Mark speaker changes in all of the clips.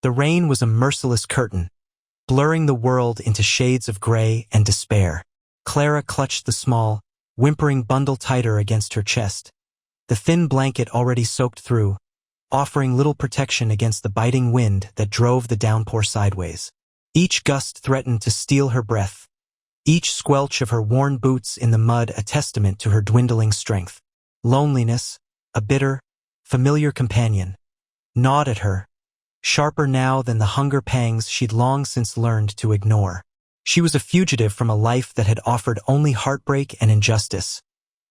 Speaker 1: The rain was a merciless curtain, blurring the world into shades of gray and despair. Clara clutched the small, whimpering bundle tighter against her chest, the thin blanket already soaked through, offering little protection against the biting wind that drove the downpour sideways. Each gust threatened to steal her breath, each squelch of her worn boots in the mud a testament to her dwindling strength. Loneliness, a bitter, familiar companion, gnawed at her, sharper now than the hunger pangs she'd long since learned to ignore. She was a fugitive from a life that had offered only heartbreak and injustice,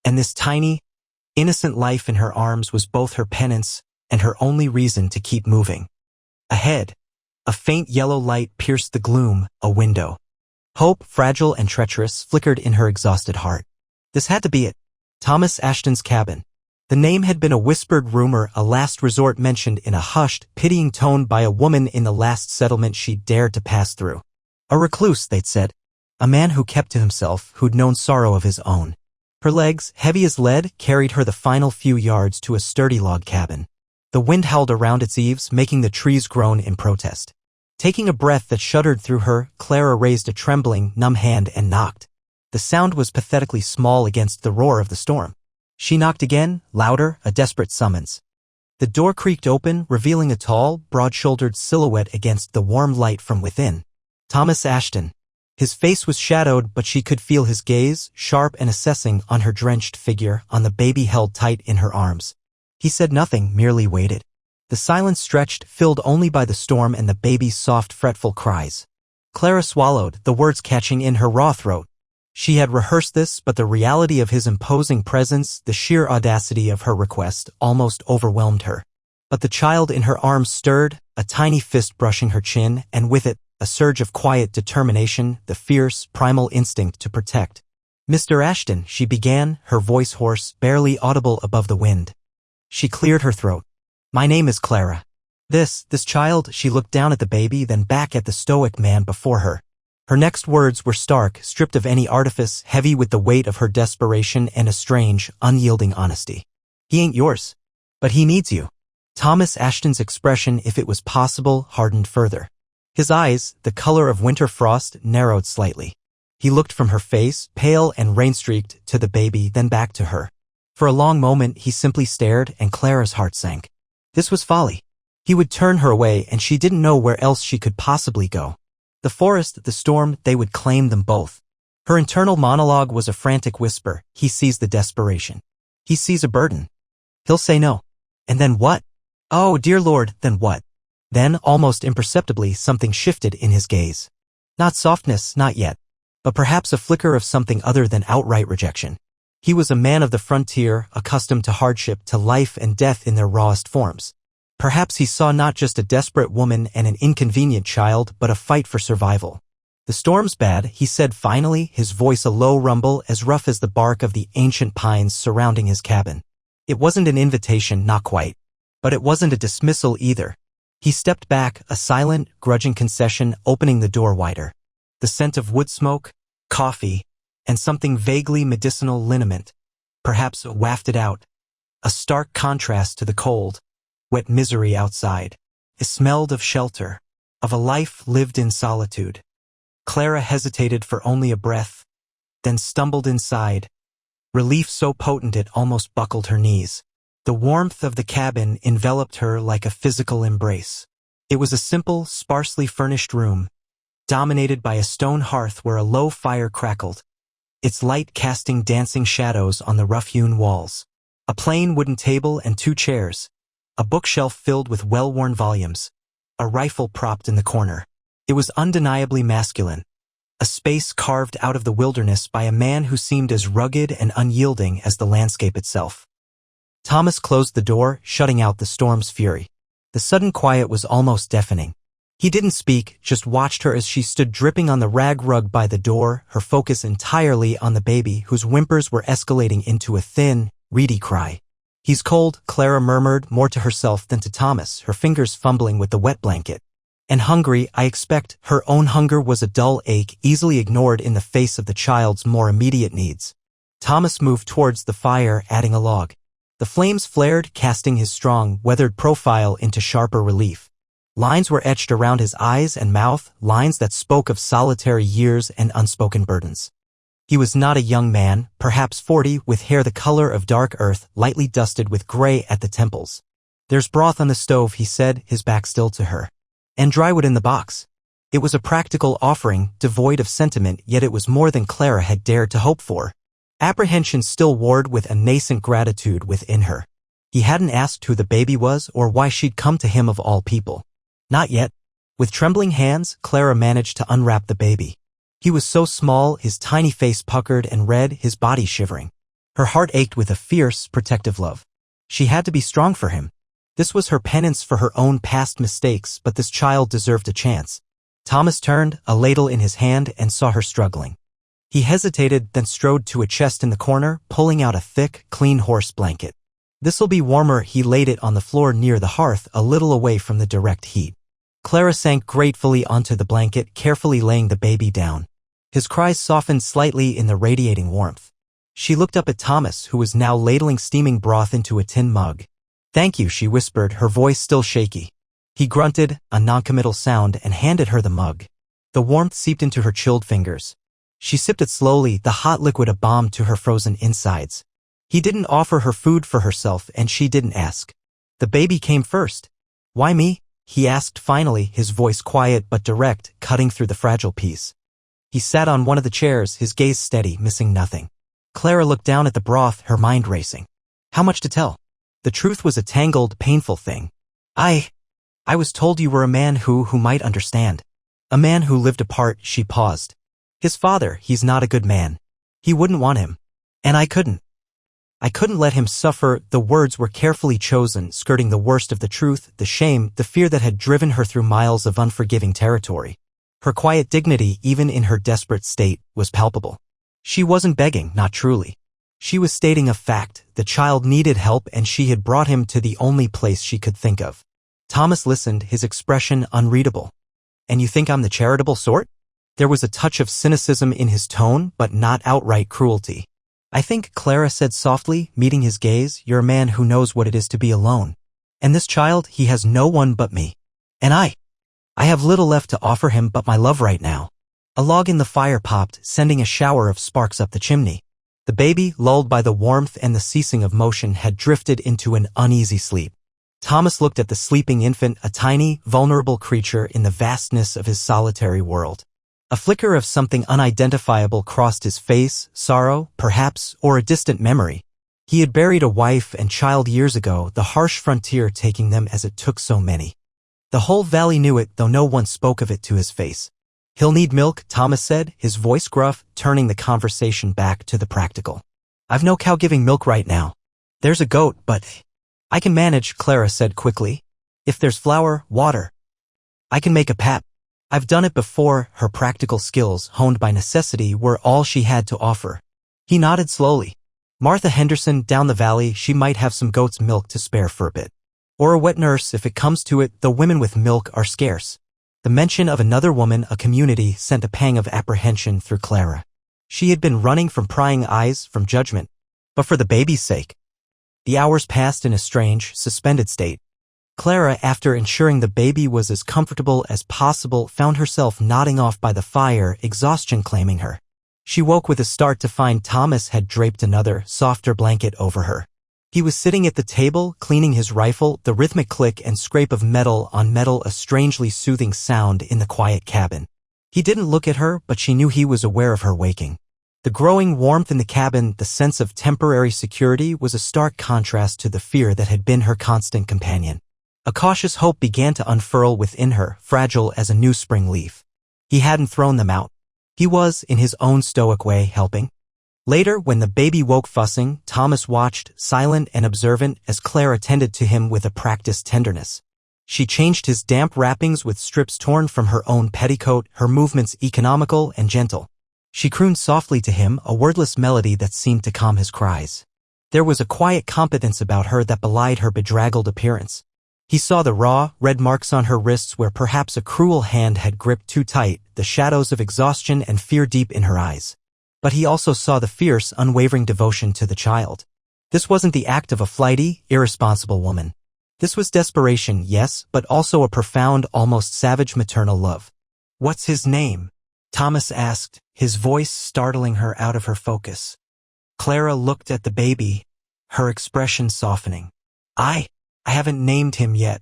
Speaker 1: and this tiny, innocent life in her arms was both her penance and her only reason to keep moving. Ahead, a faint yellow light pierced the gloom, a window. Hope, fragile and treacherous, flickered in her exhausted heart. This had to be it. Thomas Ashton's cabin. The name had been a whispered rumor, a last resort mentioned in a hushed, pitying tone by a woman in the last settlement she'd dared to pass through. A recluse, they'd said. A man who kept to himself, who'd known sorrow of his own. Her legs, heavy as lead, carried her the final few yards to a sturdy log cabin. The wind howled around its eaves, making the trees groan in protest. Taking a breath that shuddered through her, Clara raised a trembling, numb hand and knocked. The sound was pathetically small against the roar of the storm. She knocked again, louder, a desperate summons. The door creaked open, revealing a tall, broad-shouldered silhouette against the warm light from within. Thomas Ashton. His face was shadowed, but she could feel his gaze, sharp and assessing, on her drenched figure, on the baby held tight in her arms. He said nothing, merely waited. The silence stretched, filled only by the storm and the baby's soft, fretful cries. Clara swallowed, the words catching in her raw throat. She had rehearsed this, but the reality of his imposing presence, the sheer audacity of her request, almost overwhelmed her. But the child in her arms stirred, a tiny fist brushing her chin, and with it, a surge of quiet determination, the fierce, primal instinct to protect. "Mr. Ashton," she began, her voice hoarse, barely audible above the wind. She cleared her throat. "My name is Clara. This child," she looked down at the baby, then back at the stoic man before her. Her next words were stark, stripped of any artifice, heavy with the weight of her desperation and a strange, unyielding honesty. "He ain't yours. But he needs you." Thomas Ashton's expression, if it was possible, hardened further. His eyes, the color of winter frost, narrowed slightly. He looked from her face, pale and rain-streaked, to the baby, then back to her. For a long moment he simply stared, and Clara's heart sank. This was folly. He would turn her away, and she didn't know where else she could possibly go. The forest, the storm, they would claim them both. Her internal monologue was a frantic whisper. He sees the desperation. He sees a burden. He'll say no. And then what? Oh, dear Lord, then what? Then, almost imperceptibly, something shifted in his gaze. Not softness, not yet. But perhaps a flicker of something other than outright rejection. He was a man of the frontier, accustomed to hardship, to life and death in their rawest forms. Perhaps he saw not just a desperate woman and an inconvenient child, but a fight for survival. "The storm's bad," he said finally, his voice a low rumble as rough as the bark of the ancient pines surrounding his cabin. It wasn't an invitation, not quite. But it wasn't a dismissal either. He stepped back, a silent, grudging concession, opening the door wider. The scent of wood smoke, coffee, and something vaguely medicinal liniment, perhaps wafted out. A stark contrast to the cold, wet misery outside. It smelled of shelter, of a life lived in solitude. Clara hesitated for only a breath, then stumbled inside, relief so potent it almost buckled her knees. The warmth of the cabin enveloped her like a physical embrace. It was a simple, sparsely furnished room, dominated by a stone hearth where a low fire crackled, its light casting dancing shadows on the rough-hewn walls. A plain wooden table and 2 chairs, a bookshelf filled with well-worn volumes, a rifle propped in the corner. It was undeniably masculine, a space carved out of the wilderness by a man who seemed as rugged and unyielding as the landscape itself. Thomas closed the door, shutting out the storm's fury. The sudden quiet was almost deafening. He didn't speak, just watched her as she stood dripping on the rag rug by the door, her focus entirely on the baby, whose whimpers were escalating into a thin, reedy cry. "He's cold," Clara murmured, more to herself than to Thomas, her fingers fumbling with the wet blanket. "And hungry, I expect." Her own hunger was a dull ache, easily ignored in the face of the child's more immediate needs. Thomas moved towards the fire, adding a log. The flames flared, casting his strong, weathered profile into sharper relief. Lines were etched around his eyes and mouth, lines that spoke of solitary years and unspoken burdens. He was not a young man, perhaps 40, with hair the color of dark earth, lightly dusted with gray at the temples. "There's broth on the stove," he said, his back still to her. "And drywood in the box." It was a practical offering, devoid of sentiment, yet it was more than Clara had dared to hope for. Apprehension still warred with a nascent gratitude within her. He hadn't asked who the baby was or why she'd come to him of all people. Not yet. With trembling hands, Clara managed to unwrap the baby. He was so small, his tiny face puckered and red, his body shivering. Her heart ached with a fierce, protective love. She had to be strong for him. This was her penance for her own past mistakes, but this child deserved a chance. Thomas turned, a ladle in his hand, and saw her struggling. He hesitated, then strode to a chest in the corner, pulling out a thick, clean horse blanket. "This'll be warmer." He laid it on the floor near the hearth, a little away from the direct heat. Clara sank gratefully onto the blanket, carefully laying the baby down. His cries softened slightly in the radiating warmth. She looked up at Thomas, who was now ladling steaming broth into a tin mug. "Thank you," she whispered, her voice still shaky. He grunted, a noncommittal sound, and handed her the mug. The warmth seeped into her chilled fingers. She sipped it slowly, the hot liquid a balm to her frozen insides. He didn't offer her food for herself, and she didn't ask. "The baby came first." "Why me?" he asked finally, his voice quiet but direct, cutting through the fragile peace. He sat on one of the chairs, his gaze steady, missing nothing. Clara looked down at the broth, her mind racing. How much to tell? The truth was a tangled, painful thing. I was told you were a man who might understand. A man who lived apart." She paused. "His father, he's not a good man. He wouldn't want him. And I couldn't let him suffer." The words were carefully chosen, skirting the worst of the truth, the shame, the fear that had driven her through miles of unforgiving territory. Her quiet dignity, even in her desperate state, was palpable. She wasn't begging, not truly. She was stating a fact. The child needed help, and she had brought him to the only place she could think of. Thomas listened, his expression unreadable. "And you think I'm the charitable sort?" There was a touch of cynicism in his tone, but not outright cruelty. "I think," Clara said softly, meeting his gaze, "you're a man who knows what it is to be alone. And this child, he has no one but me. And I have little left to offer him but my love right now." A log in the fire popped, sending a shower of sparks up the chimney. The baby, lulled by the warmth and the ceasing of motion, had drifted into an uneasy sleep. Thomas looked at the sleeping infant, a tiny, vulnerable creature in the vastness of his solitary world. A flicker of something unidentifiable crossed his face, sorrow, perhaps, or a distant memory. He had buried a wife and child years ago, the harsh frontier taking them as it took so many. The whole valley knew it, though no one spoke of it to his face. "He'll need milk," Thomas said, his voice gruff, turning the conversation back to the practical. "I've no cow giving milk right now. There's a goat, but I can manage," Clara said quickly. "If there's flour, water, I can make a pap. I've done it before." Her practical skills, honed by necessity, were all she had to offer. He nodded slowly. "Martha Henderson, down the valley, she might have some goat's milk to spare for a bit. Or a wet nurse if it comes to it, though women with milk are scarce." The mention of another woman, a community, sent a pang of apprehension through Clara. She had been running from prying eyes, from judgment. But for the baby's sake. The hours passed in a strange, suspended state. Clara, after ensuring the baby was as comfortable as possible, found herself nodding off by the fire, exhaustion claiming her. She woke with a start to find Thomas had draped another, softer blanket over her. He was sitting at the table, cleaning his rifle, the rhythmic click and scrape of metal on metal a strangely soothing sound in the quiet cabin. He didn't look at her, but she knew he was aware of her waking. The growing warmth in the cabin, the sense of temporary security, was a stark contrast to the fear that had been her constant companion. A cautious hope began to unfurl within her, fragile as a new spring leaf. He hadn't thrown them out. He was, in his own stoic way, helping. Later, when the baby woke fussing, Thomas watched, silent and observant, as Clara tended to him with a practiced tenderness. She changed his damp wrappings with strips torn from her own petticoat, her movements economical and gentle. She crooned softly to him, a wordless melody that seemed to calm his cries. There was a quiet competence about her that belied her bedraggled appearance. He saw the raw, red marks on her wrists where perhaps a cruel hand had gripped too tight, the shadows of exhaustion and fear deep in her eyes. But he also saw the fierce, unwavering devotion to the child. This wasn't the act of a flighty, irresponsible woman. This was desperation, yes, but also a profound, almost savage maternal love. "What's his name?" Thomas asked, his voice startling her out of her focus. Clara looked at the baby, her expression softening. I haven't named him yet.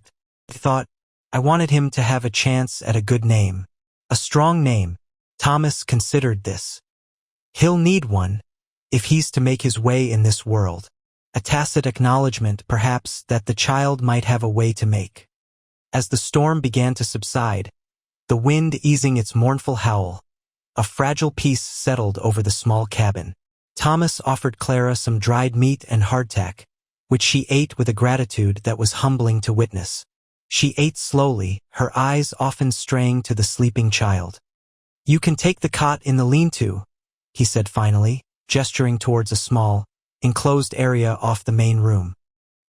Speaker 1: I thought I wanted him to have a chance at a good name. A strong name. Thomas considered this. He'll need one, if he's to make his way in this world. A tacit acknowledgement, perhaps, that the child might have a way to make. As the storm began to subside, the wind easing its mournful howl, a fragile peace settled over the small cabin. Thomas offered Clara some dried meat and hardtack, which she ate with a gratitude that was humbling to witness. She ate slowly, her eyes often straying to the sleeping child. "You can take the cot in the lean-to," he said finally, gesturing towards a small, enclosed area off the main room.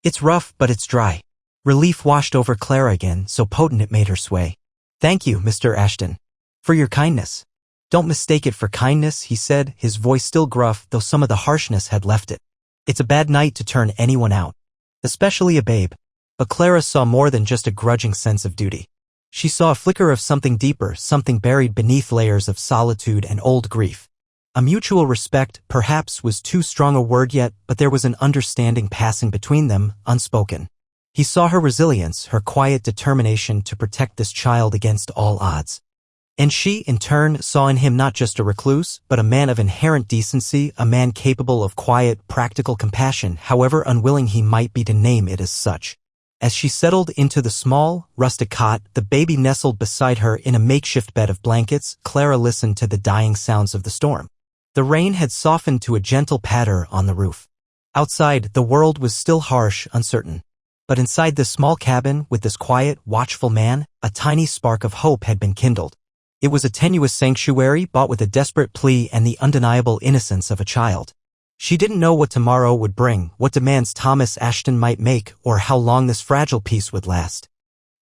Speaker 1: "It's rough, but it's dry." Relief washed over Clara again, so potent it made her sway. "Thank you, Mr. Ashton, for your kindness." "Don't mistake it for kindness," he said, his voice still gruff, though some of the harshness had left it. "It's a bad night to turn anyone out, especially a babe." But Clara saw more than just a grudging sense of duty. She saw a flicker of something deeper, something buried beneath layers of solitude and old grief. A mutual respect, perhaps, was too strong a word yet, but there was an understanding passing between them, unspoken. He saw her resilience, her quiet determination to protect this child against all odds. And she, in turn, saw in him not just a recluse, but a man of inherent decency, a man capable of quiet, practical compassion, however unwilling he might be to name it as such. As she settled into the small, rustic cot, the baby nestled beside her in a makeshift bed of blankets, Clara listened to the dying sounds of the storm. The rain had softened to a gentle patter on the roof. Outside, the world was still harsh, uncertain. But inside this small cabin, with this quiet, watchful man, a tiny spark of hope had been kindled. It was a tenuous sanctuary bought with a desperate plea and the undeniable innocence of a child. She didn't know what tomorrow would bring, what demands Thomas Ashton might make, or how long this fragile peace would last.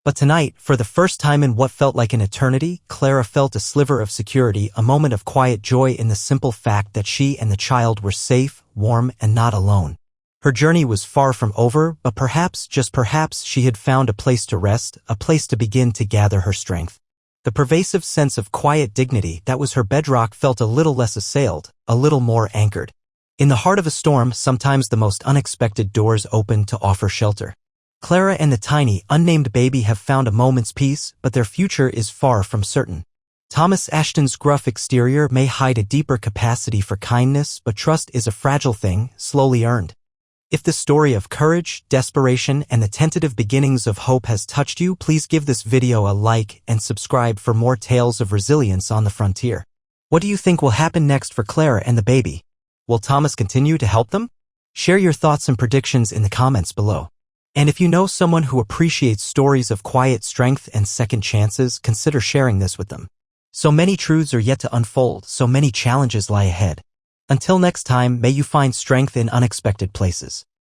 Speaker 1: But tonight, for the first time in what felt like an eternity, Clara felt a sliver of security, a moment of quiet joy in the simple fact that she and the child were safe, warm, and not alone. Her journey was far from over, but perhaps, just perhaps, she had found a place to rest, a place to begin to gather her strength. The pervasive sense of quiet dignity that was her bedrock felt a little less assailed, a little more anchored. In the heart of a storm, sometimes the most unexpected doors open to offer shelter. Clara and the tiny, unnamed baby have found a moment's peace, but their future is far from certain. Thomas Ashton's gruff exterior may hide a deeper capacity for kindness, but trust is a fragile thing, slowly earned. If the story of courage, desperation, and the tentative beginnings of hope has touched you, please give this video a like and subscribe for more tales of resilience on the frontier. What do you think will happen next for Clara and the baby? Will Thomas continue to help them? Share your thoughts and predictions in the comments below. And if you know someone who appreciates stories of quiet strength and second chances, consider sharing this with them. So many truths are yet to unfold, so many challenges lie ahead. Until next time, may you find strength in unexpected places.